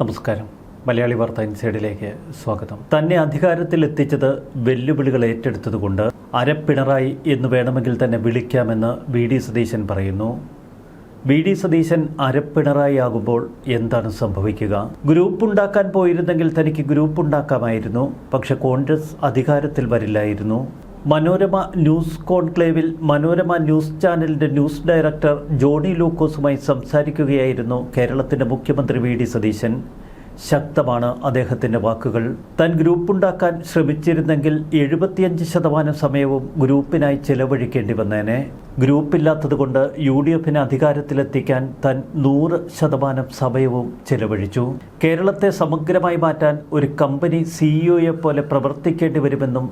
നമസ്കാരം. മലയാളി വാർത്ത ഇൻസൈഡിലേക്ക് സ്വാഗതം. തന്നെ അധികാരത്തിലെത്തിച്ചത് വെല്ലുവിളികൾ ഏറ്റെടുത്തതുകൊണ്ട് അരപ്പിണറായി എന്ന് വേണമെങ്കിൽ തന്നെ വിളിക്കാമെന്ന് വി.ഡി. സതീശൻ പറയുന്നു. വി.ഡി. സതീശൻ അരപ്പിണറായി ആകുമ്പോൾ എന്താണ് സംഭവിക്കുക? ഗ്രൂപ്പ് ഉണ്ടാക്കാൻ പോയിരുന്നെങ്കിൽ തനിക്ക് ഗ്രൂപ്പ് ഉണ്ടാക്കാമായിരുന്നു. പക്ഷെ കോൺഗ്രസ് അധികാരത്തിൽ വരില്ലായിരുന്നു. മനോരമ ന്യൂസ് കോൺക്ലേവിൽ മനോരമ ന്യൂസ് ചാനലിന്റെ ന്യൂസ് ഡയറക്ടർ ജോണി ലൂക്കോസുമായി സംസാരിക്കുകയായിരുന്നു കേരളത്തിന്റെ മുഖ്യമന്ത്രി വി.ഡി. സതീശൻ. ശക്തമാണ് അദ്ദേഹത്തിന്റെ വാക്കുകൾ. താൻ ഗ്രൂപ്പുണ്ടാക്കാൻ ശ്രമിച്ചിരുന്നെങ്കിൽ 75% സമയവും ഗ്രൂപ്പിനായി ചെലവഴിക്കേണ്ടി വന്നേനെ. ഗ്രൂപ്പില്ലാത്തതുകൊണ്ട് UDFിനെ അധികാരത്തിലെത്തിക്കാൻ താൻ 100% സമയവും ചെലവഴിച്ചു. കേരളത്തെ സമഗ്രമായി മാറ്റാൻ ഒരു കമ്പനി സിഇഒയെ പോലെ പ്രവർത്തിക്കേണ്ടി വരുമെന്നും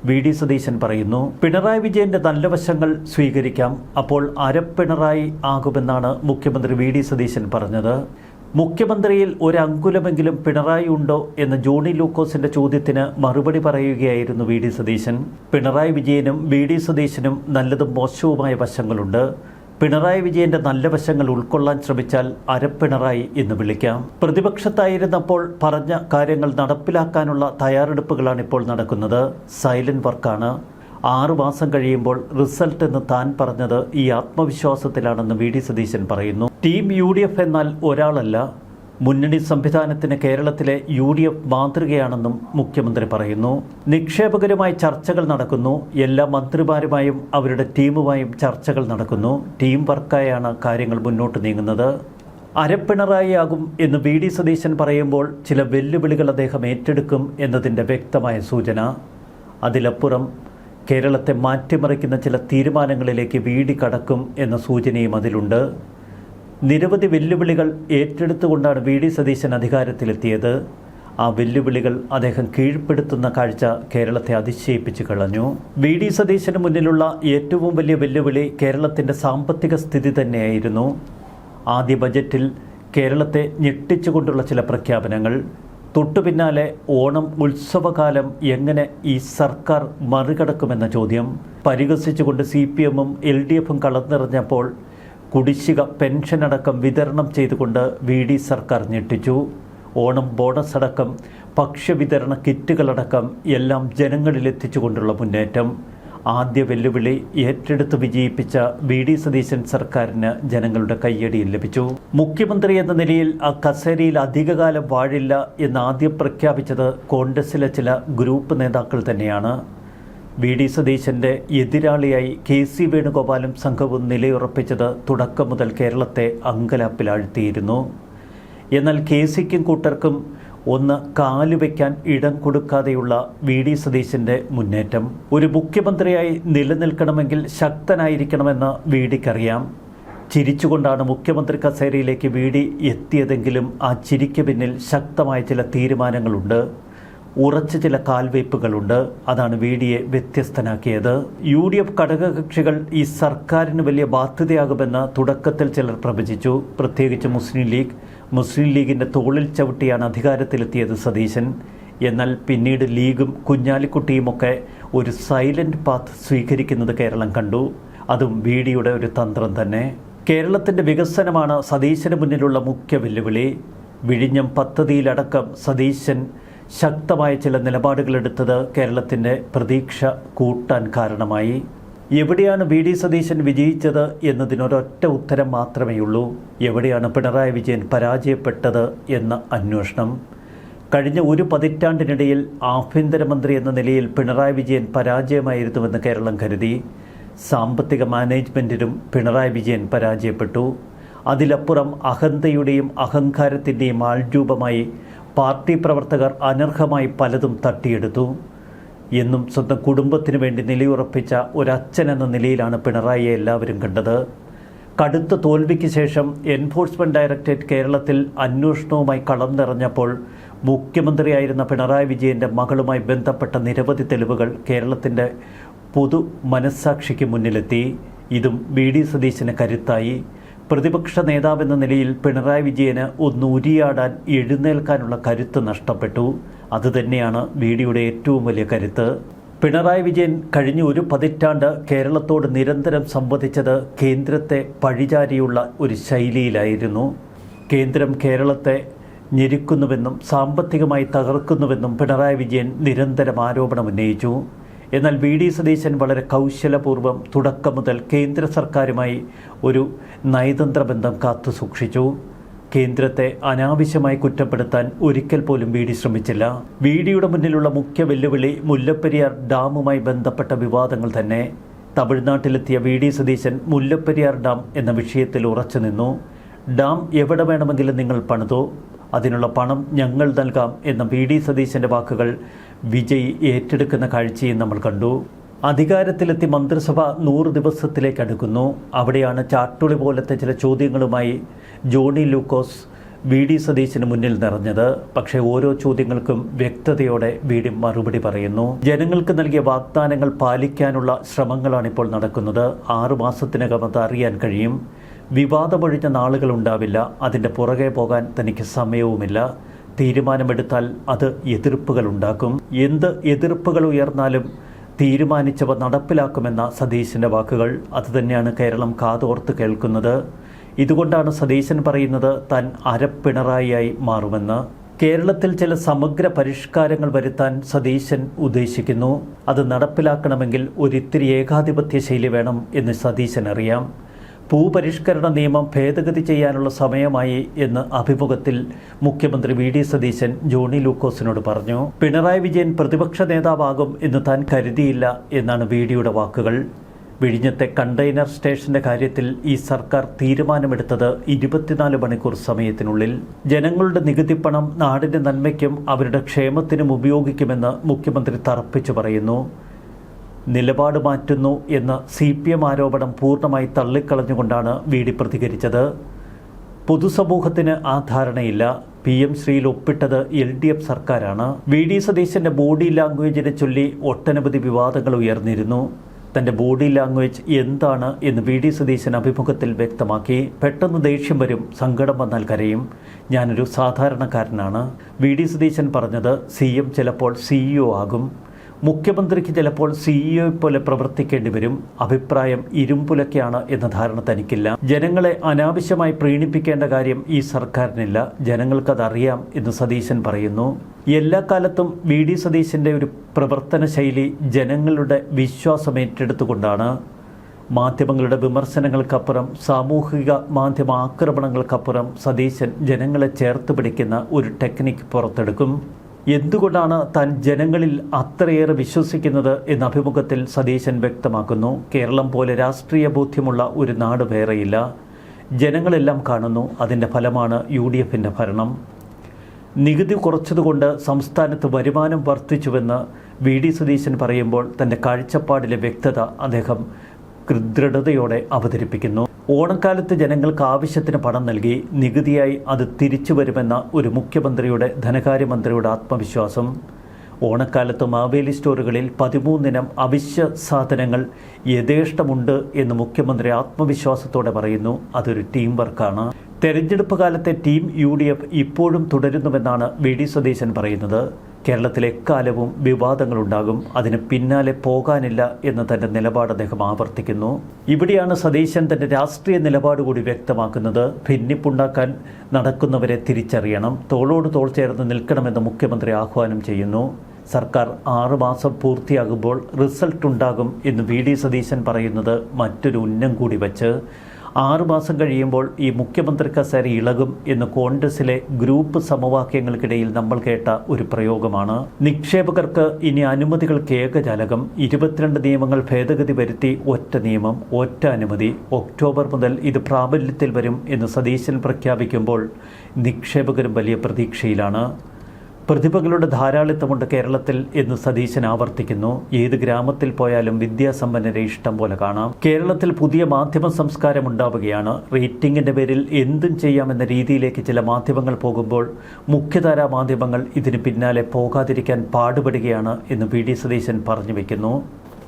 വി.ഡി. സതീശൻ പറയുന്നു. പിണറായി വിജയന്റെ നല്ല വശങ്ങൾ സ്വീകരിക്കാം, അപ്പോൾ അരപ്പിണറായി ആകുമെന്നാണ് മുഖ്യമന്ത്രി വി.ഡി. സതീശൻ പറഞ്ഞത്. മുഖ്യമന്ത്രിയിൽ ഒരങ്കുലമെങ്കിലും പിണറായി ഉണ്ടോ എന്ന ജോണി ലൂക്കോസിന്റെ ചോദ്യത്തിന് മറുപടി പറയുകയായിരുന്നു വി.ഡി. സതീശൻ. പിണറായി വിജയനും വി.ഡി. സതീശനും നല്ലതും മോശവുമായ വശങ്ങളുണ്ട്. പിണറായി വിജയന്റെ നല്ല വശങ്ങൾ ഉൾക്കൊള്ളാൻ ശ്രമിച്ചാൽ അരപ്പിണറായി എന്ന് വിളിക്കാം. പ്രതിപക്ഷത്തായിരുന്നപ്പോൾ പറഞ്ഞ കാര്യങ്ങൾ നടപ്പിലാക്കാനുള്ള തയ്യാറെടുപ്പുകളാണ് ഇപ്പോൾ നടക്കുന്നത്. സൈലന്റ് വർക്കാണ്. 6 മാസം കഴിയുമ്പോൾ റിസൾട്ട് എന്ന് താൻ പറഞ്ഞത് ഈ ആത്മവിശ്വാസത്തിലാണെന്ന് വി.ഡി. സതീശൻ പറയുന്നു. ടീം UDF എന്നാൽ ഒരാളല്ല, മുന്നണി സംവിധാനത്തിന് കേരളത്തിലെ UDF മാതൃകയാണെന്നും മുഖ്യമന്ത്രി പറയുന്നു. നിക്ഷേപകരുമായി ചർച്ചകൾ നടക്കുന്നു. എല്ലാ മന്ത്രിമാരുമായും അവരുടെ ടീമുമായും ചർച്ചകൾ നടക്കുന്നു. ടീം വർക്കായാണ് കാര്യങ്ങൾ മുന്നോട്ട് നീങ്ങുന്നത്. അരപ്പിണറായി ആകും എന്ന് വി.ഡി. സതീശൻ പറയുമ്പോൾ ചില വെല്ലുവിളികൾ അദ്ദേഹം ഏറ്റെടുക്കും എന്നതിൻ്റെ വ്യക്തമായ സൂചന. അതിലപ്പുറം കേരളത്തെ മാറ്റിമറിക്കുന്ന ചില തീരുമാനങ്ങളിലേക്ക് വി.ഡി. കടക്കും എന്ന സൂചനയും അതിലുണ്ട്. നിരവധി വെല്ലുവിളികൾ ഏറ്റെടുത്തുകൊണ്ടാണ് വി.ഡി. സതീശൻ അധികാരത്തിലെത്തിയത്. ആ വെല്ലുവിളികൾ അദ്ദേഹം കീഴ്പ്പെടുത്തുന്ന കാഴ്ച കേരളത്തെ അതിശയിപ്പിച്ചു കളഞ്ഞു. വി.ഡി. സതീശന് മുന്നിലുള്ള ഏറ്റവും വലിയ വെല്ലുവിളി കേരളത്തിൻ്റെ സാമ്പത്തിക സ്ഥിതി തന്നെയായിരുന്നു. ആദ്യ ബജറ്റിൽ കേരളത്തെ ഞെട്ടിച്ചുകൊണ്ടുള്ള ചില പ്രഖ്യാപനങ്ങൾ, തൊട്ടുപിന്നാലെ ഓണം ഉത്സവകാലം എങ്ങനെ ഈ സർക്കാർ മറികടക്കുമെന്ന ചോദ്യം, പരിഹസിച്ചുകൊണ്ട് CPM-ഉം LDFും കളന്നിറഞ്ഞപ്പോൾ കുടിശ്ശിക പെൻഷനടക്കം വിതരണം ചെയ്തുകൊണ്ട് വി.ഡി. സർക്കാർ ഞെട്ടിച്ചു. ഓണം ബോണസ് അടക്കം ഭക്ഷ്യവിതരണ കിറ്റുകളടക്കം എല്ലാം ജനങ്ങളിലെത്തിച്ചുകൊണ്ടുള്ള മുന്നേറ്റം. ആദ്യ വെല്ലുവിളി ഏറ്റെടുത്ത് വിജയിപ്പിച്ച വി.ഡി. സതീശൻ സർക്കാരിന് ജനങ്ങളുടെ കയ്യടിയിൽ ലഭിച്ചു. മുഖ്യമന്ത്രി എന്ന നിലയിൽ ആ കസേരയിൽ അധികകാലം വാഴില്ല എന്ന് ആദ്യം പ്രഖ്യാപിച്ചത് കോൺഗ്രസിലെ ചില ഗ്രൂപ്പ് നേതാക്കൾ തന്നെയാണ്. വി.ഡി. സതീശന്റെ എതിരാളിയായി KC വേണുഗോപാലും സംഘവും നിലയുറപ്പിച്ചത് തുടക്കം മുതൽ കേരളത്തെ അങ്കലാപ്പിലാഴ്ത്തിയിരുന്നു. എന്നാൽ KCക്കും കൂട്ടർക്കും ഒന്ന് കാലുവയ്ക്കാൻ ഇടം കൊടുക്കാതെയുള്ള വി.ഡി. സതീശന്റെ മുന്നേറ്റം. ഒരു മുഖ്യമന്ത്രിയായി നിലനിൽക്കണമെങ്കിൽ ശക്തനായിരിക്കണമെന്ന് വി.ഡിക്കറിയാം. ചിരിച്ചുകൊണ്ടാണ് മുഖ്യമന്ത്രി കസേരയിലേക്ക് വി.ഡി. എത്തിയതെങ്കിലും ആ ചിരിക്ക് പിന്നിൽ ശക്തമായ ചില തീരുമാനങ്ങളുണ്ട്, ഉറച്ച ചില കാൽവയ്പ്പുകളുണ്ട്. അതാണ് വി.ഡിയെ വ്യത്യസ്തനാക്കിയത്. UDF ഘടകകക്ഷികൾ ഈ സർക്കാരിന് വലിയ ബാധ്യതയാകുമെന്ന് തുടക്കത്തിൽ ചിലർ പ്രവചിച്ചു. പ്രത്യേകിച്ച് മുസ്ലിം ലീഗിൻ്റെ തോളിൽ ചവിട്ടിയാണ് അധികാരത്തിലെത്തിയത് സതീശൻ. എന്നാൽ പിന്നീട് ലീഗും കുഞ്ഞാലിക്കുട്ടിയുമൊക്കെ ഒരു സൈലന്റ് പാത്ത് സ്വീകരിക്കുന്നത് കേരളം കണ്ടു. അതും വി.ഡിയുടെ ഒരു തന്ത്രം തന്നെ. കേരളത്തിൻ്റെ വികസനമാണ് സതീശന് മുന്നിലുള്ള മുഖ്യ വെല്ലുവിളി. വിഴിഞ്ഞം പദ്ധതിയിലടക്കം സതീശൻ ശക്തമായ ചില നിലപാടുകളെടുത്തത് കേരളത്തിൻ്റെ പ്രതീക്ഷ കൂട്ടാൻ കാരണമായി. എവിടെയാണ് വി.ഡി. സതീശൻ വിജയിച്ചത് എന്നതിനൊരൊറ്റ ഉത്തരം മാത്രമേയുള്ളൂ. എവിടെയാണ് പിണറായി വിജയൻ പരാജയപ്പെട്ടത് എന്ന അന്വേഷണം. കഴിഞ്ഞ ഒരു പതിറ്റാണ്ടിനിടയിൽ ആഭ്യന്തരമന്ത്രി എന്ന നിലയിൽ പിണറായി വിജയൻ പരാജയമായിരുന്നുവെന്ന് കേരളം കരുതി. സാമ്പത്തിക മാനേജ്മെൻറ്റിലും പിണറായി വിജയൻ പരാജയപ്പെട്ടു. അതിലപ്പുറം അഹന്തയുടെയും അഹങ്കാരത്തിൻ്റെയും ആൾരൂപമായി പാർട്ടി പ്രവർത്തകർ അനർഹമായി പലതും തട്ടിയെടുത്തു. എന്നും സ്വന്തം കുടുംബത്തിനു വേണ്ടി നിലയുറപ്പിച്ച ഒരച്ഛൻ എന്ന നിലയിലാണ് പിണറായിയെ എല്ലാവരും കണ്ടത്. കടുത്ത തോൽവിക്ക് ശേഷം എൻഫോഴ്സ്മെൻറ്റ് ഡയറക്ടറേറ്റ് കേരളത്തിൽ അന്വേഷണവുമായി കളം നിറഞ്ഞപ്പോൾ മുഖ്യമന്ത്രിയായിരുന്ന പിണറായി വിജയൻ്റെ മകളുമായി ബന്ധപ്പെട്ട നിരവധി തെളിവുകൾ കേരളത്തിൻ്റെ പൊതു മനസ്സാക്ഷിക്ക് മുന്നിലെത്തി. ഇതും വി.ഡി. സതീശന് കരുത്തായി. പ്രതിപക്ഷ നേതാവെന്ന നിലയിൽ പിണറായി വിജയന് ഒന്ന് ഉരിയാടാൻ എഴുന്നേൽക്കാനുള്ള കരുത്ത് നഷ്ടപ്പെട്ടു. അതുതന്നെയാണ് വി.ഡിയുടെ ഏറ്റവും വലിയ കരുത്ത്. പിണറായി വിജയൻ കഴിഞ്ഞ ഒരു പതിറ്റാണ്ട് കേരളത്തോട് നിരന്തരം സംവദിച്ചത് കേന്ദ്രത്തെ പഴിചാരിയുള്ള ഒരു ശൈലിയിലായിരുന്നു. കേന്ദ്രം കേരളത്തെ ഞെരുക്കുന്നുവെന്നും സാമ്പത്തികമായി തകർക്കുന്നുവെന്നും പിണറായി വിജയൻ നിരന്തരം ആരോപണമുന്നയിച്ചു. എന്നാൽ വി ഡി സതീശൻ വളരെ കൗശലപൂർവ്വം തുടക്കം മുതൽ കേന്ദ്ര സർക്കാരുമായി ഒരു നയതന്ത്ര ബന്ധം കാത്തുസൂക്ഷിച്ചു. കേന്ദ്രത്തെ അനാവശ്യമായി കുറ്റപ്പെടുത്താൻ ഒരിക്കൽ പോലും വി ഡി ശ്രമിച്ചില്ല. വി ഡിയുടെ മുന്നിലുള്ള മുഖ്യ വെല്ലുവിളി മുല്ലപ്പെരിയാർ ഡാമുമായി ബന്ധപ്പെട്ട വിവാദങ്ങൾ തന്നെ. തമിഴ്നാട്ടിലെത്തിയ വി ഡി സതീശൻ മുല്ലപ്പെരിയാർ ഡാം എന്ന വിഷയത്തിൽ ഉറച്ചു നിന്നു. ഡാം എവിടെ വേണമെങ്കിലും നിങ്ങൾ പണിതോ, അതിനുള്ള പണം ഞങ്ങൾ നൽകാം എന്ന വി ഡി സതീശൻ്റെ വാക്കുകൾ വിജയ് ഏറ്റെടുക്കുന്ന കാഴ്ചയും നമ്മൾ കണ്ടു. അധികാരത്തിലെത്തി മന്ത്രിസഭ 100 ദിവസത്തിലേക്ക് അടുക്കുന്നു. അവിടെയാണ് ചാട്ടുളി പോലത്തെ ചില ചോദ്യങ്ങളുമായി ജോണി ലൂക്കോസ് വി ഡി സതീശന് മുന്നിൽ നിറഞ്ഞത്. പക്ഷേ ഓരോ ചോദ്യങ്ങൾക്കും വ്യക്തതയോടെ വി ഡി മറുപടി പറയുന്നു. ജനങ്ങൾക്ക് നൽകിയ വാഗ്ദാനങ്ങൾ പാലിക്കാനുള്ള ശ്രമങ്ങളാണിപ്പോൾ നടക്കുന്നത്. 6 മാസത്തിനകം അത് അറിയാൻ കഴിയും. വിവാദമൊഴിഞ്ഞ നാളുകളുണ്ടാവില്ല. അതിൻ്റെ പുറകെ പോകാൻ തനിക്ക് സമയവുമില്ല. തീരുമാനമെടുത്താൽ അത് എതിർപ്പുകൾ ഉണ്ടാക്കും. എന്ത് എതിർപ്പുകൾ ഉയർന്നാലും തീരുമാനിച്ചവ നടപ്പിലാക്കുമെന്ന സതീശൻ്റെ വാക്കുകൾ അതുതന്നെയാണ് കേരളം കാതോർത്ത് കേൾക്കുന്നത്. ഇതുകൊണ്ടാണ് സതീശൻ പറയുന്നത് താൻ അരപ്പിണറായിയായി മാറുമെന്ന്. കേരളത്തിൽ ചില സമഗ്ര പരിഷ്കാരങ്ങൾ വരുത്താൻ സതീശൻ ഉദ്ദേശിക്കുന്നു. അത് നടപ്പിലാക്കണമെങ്കിൽ ഒരിത്തിരി ഏകാധിപത്യ ശൈലി വേണം എന്ന് സതീശൻ അറിയാം. ഭൂപരിഷ്കരണ നിയമം ഭേദഗതി ചെയ്യാനുള്ള സമയമായി എന്ന് അഭിമുഖത്തിൽ മുഖ്യമന്ത്രി വി ഡി സതീശൻ ജോണി ലൂക്കോസിനോട് പറഞ്ഞു. പിണറായി വിജയൻ പ്രതിപക്ഷ നേതാവാകും എന്ന് താൻ കരുതിയില്ല എന്നാണ് വി ഡിയുടെ വാക്കുകൾ. വിഴിഞ്ഞത്തെ കണ്ടെയ്നർ സ്റ്റേഷന്റെ കാര്യത്തിൽ ഈ സർക്കാർ തീരുമാനമെടുത്തത് 24 മണിക്കൂർ സമയത്തിനുള്ളിൽ. ജനങ്ങളുടെ നികുതിപ്പണം നാടിൻ്റെ നന്മയ്ക്കും അവരുടെ ക്ഷേമത്തിനും ഉപയോഗിക്കുമെന്ന് മുഖ്യമന്ത്രി തറപ്പിച്ചു പറയുന്നു. നിലപാട് മാറ്റുന്നു എന്ന CPM ആരോപണം പൂർണ്ണമായി തള്ളിക്കളഞ്ഞുകൊണ്ടാണ് വി ഡി പ്രതികരിച്ചത്. പൊതുസമൂഹത്തിന് ആ ധാരണയില്ല. PM ശ്രീയിൽ ഒപ്പിട്ടത് LDF സർക്കാരാണ്. വി ഡി സതീശൻ്റെ ബോഡി ലാംഗ്വേജിനെ ചൊല്ലി ഒട്ടനവധി വിവാദങ്ങൾ ഉയർന്നിരുന്നു. തൻ്റെ ബോഡി ലാംഗ്വേജ് എന്താണ് എന്ന് വി ഡി സതീശൻ അഭിമുഖത്തിൽ വ്യക്തമാക്കി. പെട്ടെന്ന് ദേഷ്യം വരും, സങ്കടം വന്നാൽ കരയും, ഞാനൊരു സാധാരണക്കാരനാണ്. വി ഡി സതീശൻ പറഞ്ഞത് CM ചിലപ്പോൾ CEO ആകും, മുഖ്യമന്ത്രിക്ക് ചിലപ്പോൾ CEO പോലെ പ്രവർത്തിക്കേണ്ടി വരും. അഭിപ്രായം ഇരുമ്പുലക്കാണ് എന്ന ധാരണ തനിക്കില്ല. ജനങ്ങളെ അനാവശ്യമായി പ്രീണിപ്പിക്കേണ്ട കാര്യം ഈ സർക്കാരിനില്ല. ജനങ്ങൾക്കതറിയാം എന്ന് സതീശൻ പറയുന്നു. എല്ലാ കാലത്തും വി ഡി സതീശൻ്റെ ഒരു പ്രവർത്തന ശൈലി ജനങ്ങളുടെ വിശ്വാസം ഏറ്റെടുത്തുകൊണ്ടാണ്. മാധ്യമങ്ങളുടെ വിമർശനങ്ങൾക്കപ്പുറം, സാമൂഹിക മാധ്യമ ആക്രമണങ്ങൾക്കപ്പുറം സതീശൻ ജനങ്ങളെ ചേർത്ത് പിടിക്കുന്ന ഒരു ടെക്നിക്ക് പുറത്തെടുക്കും. എന്തുകൊണ്ടാണ് താൻ ജനങ്ങളിൽ അത്രയേറെ വിശ്വസിക്കുന്നത് എന്ന അഭിമുഖത്തിൽ സതീശൻ വ്യക്തമാക്കുന്നു. കേരളം പോലെ രാഷ്ട്രീയ ബോധ്യമുള്ള ഒരു നാട് വേറെയില്ല. ജനങ്ങളെല്ലാം കാണുന്നു. അതിൻ്റെ ഫലമാണ് UDFൻ്റെ ഭരണം. നികുതി കുറച്ചതുകൊണ്ട് സംസ്ഥാനത്ത് വരുമാനം വർദ്ധിച്ചുവെന്ന് വി ഡി സതീശൻ പറയുമ്പോൾ തൻ്റെ കാഴ്ചപ്പാടിലെ വ്യക്തത അദ്ദേഹം ദൃഢതയോടെ അവതരിപ്പിക്കുന്നു. ഓണക്കാലത്ത് ജനങ്ങൾക്ക് ആവശ്യത്തിന് പണം നൽകി, നികുതിയായി അത് തിരിച്ചു വരുമെന്ന ഒരു മുഖ്യമന്ത്രിയുടെ ധനകാര്യമന്ത്രിയുടെ ആത്മവിശ്വാസം. ഓണക്കാലത്ത് മാവേലി സ്റ്റോറുകളിൽ 13 ഇനം അവശ്യ സാധനങ്ങൾ യഥേഷ്ടമുണ്ട് എന്ന് മുഖ്യമന്ത്രി ആത്മവിശ്വാസത്തോടെ പറയുന്നു. അതൊരു ടീം വർക്കാണ്. തെരഞ്ഞെടുപ്പ് കാലത്തെ ടീം UDF ഇപ്പോഴും തുടരുന്നുവെന്നാണ് വി ഡി സതീശൻ പറയുന്നത്. കേരളത്തിൽ എക്കാലവും വിവാദങ്ങളുണ്ടാകും, അതിന് പിന്നാലെ പോകാനില്ല എന്ന തൻ്റെ നിലപാട് അദ്ദേഹം ആവർത്തിക്കുന്നു. ഇവിടെയാണ് സതീശൻ തൻ്റെ രാഷ്ട്രീയ നിലപാട് കൂടി വ്യക്തമാക്കുന്നത്. ഭിന്നിപ്പുണ്ടാക്കാൻ നടക്കുന്നവരെ തിരിച്ചറിയണം, തോളോട് തോൾ ചേർന്ന് നിൽക്കണമെന്ന് മുഖ്യമന്ത്രി ആഹ്വാനം ചെയ്യുന്നു. സർക്കാർ 6 മാസം പൂർത്തിയാകുമ്പോൾ റിസൾട്ട് ഉണ്ടാകും എന്ന് വി ഡി സതീശൻ പറയുന്നത് മറ്റൊരു ഉന്നം കൂടി വച്ച് 6 മാസം കഴിയുമ്പോൾ ഈ മുഖ്യമന്ത്രി കസേര ഇളകും എന്ന് കോൺഗ്രസിലെ ഗ്രൂപ്പ് സമവാക്യങ്ങൾക്കിടയിൽ നമ്മൾ കേട്ട ഒരു പ്രയോഗമാണ്. നിക്ഷേപകർക്ക് ഇനി അനുമതികൾക്ക് ഏകജാലകം. 22 നിയമങ്ങൾ ഭേദഗതി വരുത്തി ഒറ്റ നിയമം, ഒറ്റ അനുമതി. ഒക്ടോബർ മുതൽ ഇത് പ്രാബല്യത്തിൽ വരും എന്ന് സതീശൻ പ്രഖ്യാപിക്കുമ്പോൾ നിക്ഷേപകരും വലിയ പ്രതീക്ഷയിലാണ്. പ്രതിഭകളുടെ ധാരാളിത്തമുണ്ട് കേരളത്തിൽ എന്ന് സതീശൻ ആവർത്തിക്കുന്നു. ഏത് ഗ്രാമത്തിൽ പോയാലും വിദ്യാസമ്പന്നരെ ഇഷ്ടം പോലെ കാണാം. കേരളത്തിൽ പുതിയ മാധ്യമ സംസ്കാരം ഉണ്ടാവുകയാണ്. റേറ്റിംഗിൻ്റെ പേരിൽ എന്തും ചെയ്യാമെന്ന രീതിയിലേക്ക് ചില മാധ്യമങ്ങൾ പോകുമ്പോൾ മുഖ്യധാരാ മാധ്യമങ്ങൾ ഇതിന് പിന്നാലെ പോകാതിരിക്കാൻ പാടുപെടുകയാണ് എന്ന് വി ഡി സതീശൻ പറഞ്ഞു വയ്ക്കുന്നു.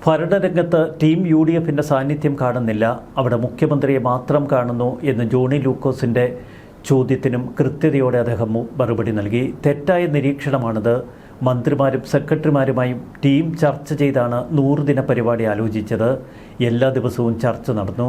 ഭരണരംഗത്ത് ടീം UDFൻ്റെ സാന്നിധ്യം കാണുന്നില്ല, അവിടെ മുഖ്യമന്ത്രിയെ മാത്രം കാണുന്നു എന്ന് ജോണി ലൂക്കോസിൻ്റെ ചോദ്യത്തിനും കൃത്യതയോടെ അദ്ദേഹം മറുപടി നൽകി. തെറ്റായ നിരീക്ഷണമാണിത്. മന്ത്രിമാരും സെക്രട്ടറിമാരുമായും ടീം ചർച്ച ചെയ്താണ് 100 ദിന പരിപാടി ആലോചിച്ചത്. എല്ലാ ദിവസവും ചർച്ച നടന്നു.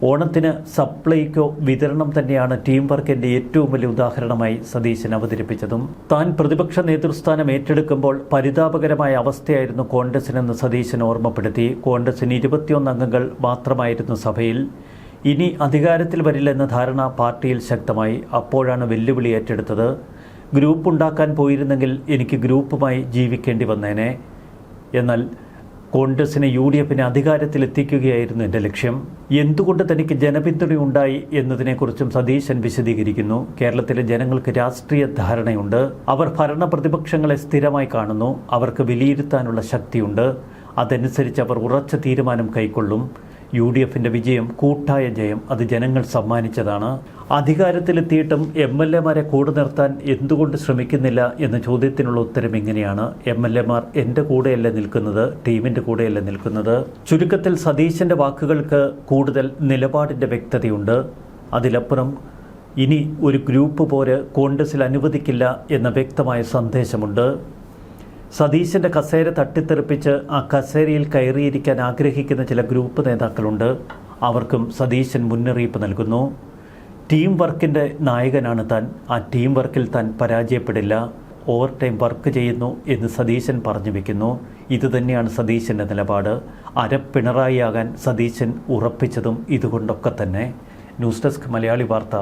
ഓണത്തിന് സപ്ലൈകോ വിതരണം തന്നെയാണ് ടീം വർക്കിൻ്റെ ഏറ്റവും വലിയ ഉദാഹരണമായി സതീശൻ അവതരിപ്പിച്ചതും. താൻ പ്രതിപക്ഷ നേതൃസ്ഥാനം ഏറ്റെടുക്കുമ്പോൾ പരിതാപകരമായ അവസ്ഥയായിരുന്നു കോൺഗ്രസിനെന്ന് സതീശൻ ഓർമ്മപ്പെടുത്തി. കോൺഗ്രസിന് 21 അംഗങ്ങൾ മാത്രമായിരുന്നു സഭയിൽ. ഇനി അധികാരത്തിൽ വരില്ലെന്ന ധാരണ പാർട്ടിയിൽ ശക്തമായി. അപ്പോഴാണ് വെല്ലുവിളി ഏറ്റെടുത്തത്. ഗ്രൂപ്പ് ഉണ്ടാക്കാൻ പോയിരുന്നെങ്കിൽ എനിക്ക് ഗ്രൂപ്പുമായി ജീവിക്കേണ്ടി വന്നേനെ. എന്നാൽ കോൺഗ്രസിനെ UDF അധികാരത്തിലെത്തിക്കുകയായിരുന്നു എൻ്റെ ലക്ഷ്യം. എന്തുകൊണ്ട് തനിക്ക് ജനപിന്തുണയുണ്ടായി എന്നതിനെക്കുറിച്ചും സതീശൻ വിശദീകരിക്കുന്നു. കേരളത്തിലെ ജനങ്ങൾക്ക് രാഷ്ട്രീയ ധാരണയുണ്ട്. അവർ ഭരണ പ്രതിപക്ഷങ്ങളെ സ്ഥിരമായി കാണുന്നു. അവർക്ക് വിലയിരുത്താനുള്ള ശക്തിയുണ്ട്. അതനുസരിച്ച് അവർ ഉറച്ച തീരുമാനം കൈക്കൊള്ളും. UDF വിജയം കൂട്ടായ ജയം. അത് ജനങ്ങൾ സമ്മാനിച്ചതാണ്. അധികാരത്തിലെത്തിയിട്ടും MLA-മാരെ കൂടെ നിർത്താൻ എന്തുകൊണ്ട് ശ്രമിക്കുന്നില്ല എന്ന ചോദ്യത്തിനുള്ള ഉത്തരം ഇങ്ങനെയാണ്. MLA-മാർ എൻ്റെ കൂടെയല്ല നിൽക്കുന്നത്, ടീമിൻ്റെ കൂടെയല്ല നിൽക്കുന്നത്. ചുരുക്കത്തിൽ സതീശൻ്റെ വാക്കുകൾക്ക് കൂടുതൽ നിലപാടിൻ്റെ വ്യക്തതയുണ്ട്. അതിലപ്പുറം ഇനി ഒരു ഗ്രൂപ്പ് പോര് കോൺഗ്രസിൽ അനുവദിക്കില്ല എന്ന വ്യക്തമായ സന്ദേശമുണ്ട്. സതീശൻ്റെ കസേര തട്ടിത്തെറിപ്പിച്ച് ആ കസേരയിൽ കയറിയിരിക്കാൻ ആഗ്രഹിക്കുന്ന ചില ഗ്രൂപ്പ് നേതാക്കളുണ്ട്. അവർക്കും സതീശൻ മുന്നറിയിപ്പ് നൽകുന്നു. ടീം വർക്കിൻ്റെ നായകനാണ് താൻ. ആ ടീം വർക്കിൽ താൻ പരാജയപ്പെടില്ല. ഓവർ ടൈം വർക്ക് ചെയ്യുന്നു എന്ന് സതീശൻ പറഞ്ഞു വയ്ക്കുന്നു. ഇതുതന്നെയാണ് സതീശൻ്റെ നിലപാട്. അരപ്പിണറായിയാകാൻ സതീശൻ ഉറപ്പിച്ചതും ഇതുകൊണ്ടൊക്കെ തന്നെ. ന്യൂസ് ഡെസ്ക് മലയാളി വാർത്ത.